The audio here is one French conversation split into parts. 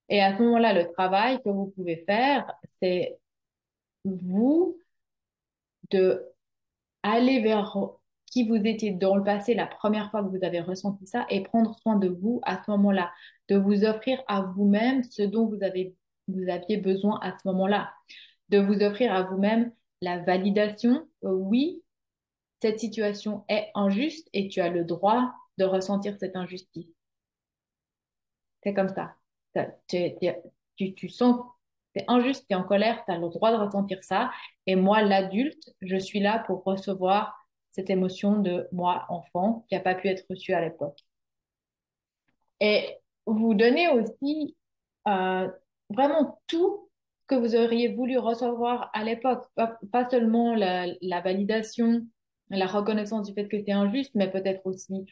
Et à ce moment-là, le travail que vous pouvez faire, c'est vous de aller vers qui vous étiez dans le passé la première fois que vous avez ressenti ça et prendre soin de vous à ce moment-là, de vous offrir à vous-même ce dont vous aviez besoin à ce moment-là, de vous offrir à vous-même la validation, oui, cette situation est injuste et tu as le droit de ressentir cette injustice. C'est comme ça. Tu sens, c'est injuste, tu es en colère, tu as le droit de ressentir ça. Et moi, l'adulte, je suis là pour recevoir cette émotion de moi, enfant, qui n'a pas pu être reçue à l'époque. Et vous donnez aussi euh, vraiment tout ce que vous auriez voulu recevoir à l'époque, pas seulement la validation, la reconnaissance du fait que c'est injuste, mais peut-être aussi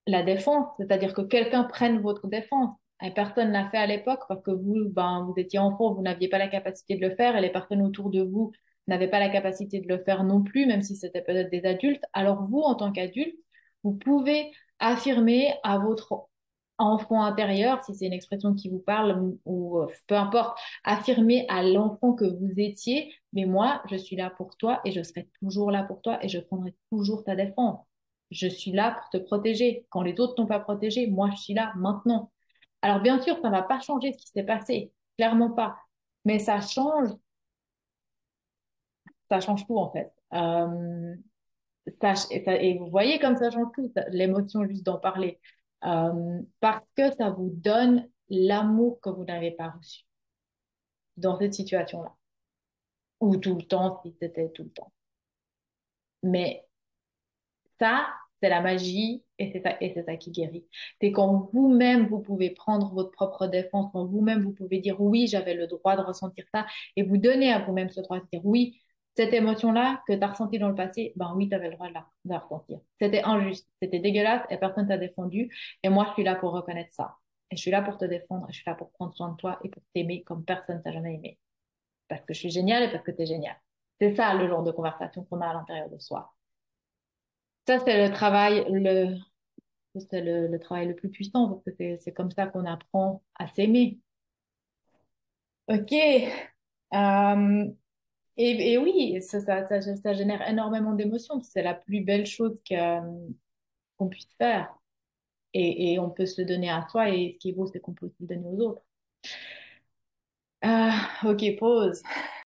la défense, c'est-à-dire que quelqu'un prenne votre défense. Et personne l'a fait à l'époque parce que vous, ben, vous étiez enfant, vous n'aviez pas la capacité de le faire et les personnes autour de vous n'avaient pas la capacité de le faire non plus, même si c'était peut-être des adultes. Alors vous, en tant qu'adulte, vous pouvez affirmer à votre enfant intérieur, si c'est une expression qui vous parle ou peu importe, affirmer à l'enfant que vous étiez, mais moi, je suis là pour toi et je serai toujours là pour toi et je prendrai toujours ta défense. Je suis là pour te protéger. Quand les autres t'ont pas protégé, moi, je suis là maintenant. Alors, bien sûr, ça ne va pas changer ce qui s'est passé. Clairement pas. Mais ça change tout, en fait. Et vous voyez comme ça change tout, l'émotion juste d'en parler. Parce que ça vous donne l'amour que vous n'avez pas reçu dans cette situation-là. Ou tout le temps, si c'était tout le temps. Mais ça, c'est la magie et c'est ça qui guérit. C'est quand vous-même, vous pouvez prendre votre propre défense, quand vous-même, vous pouvez dire oui, j'avais le droit de ressentir ça et vous donner à vous-même ce droit de dire oui, cette émotion-là que tu as ressentie dans le passé, ben oui, tu avais le droit de la ressentir. C'était injuste, c'était dégueulasse et personne t'a défendu. Et moi, je suis là pour reconnaître ça. Et je suis là pour te défendre, et je suis là pour prendre soin de toi et pour t'aimer comme personne t'a jamais aimé. Parce que je suis géniale et parce que tu es génial. C'est ça le genre de conversation qu'on a à l'intérieur de soi. Ça, c'est le travail, c'est le travail le plus puissant parce que c'est comme ça qu'on apprend à s'aimer. Ok. Et oui, ça génère énormément d'émotions. C'est la plus belle chose qu'on puisse faire. Et on peut se le donner à soi et ce qui est beau, c'est qu'on peut aussi le donner aux autres. Ah, ok, pause.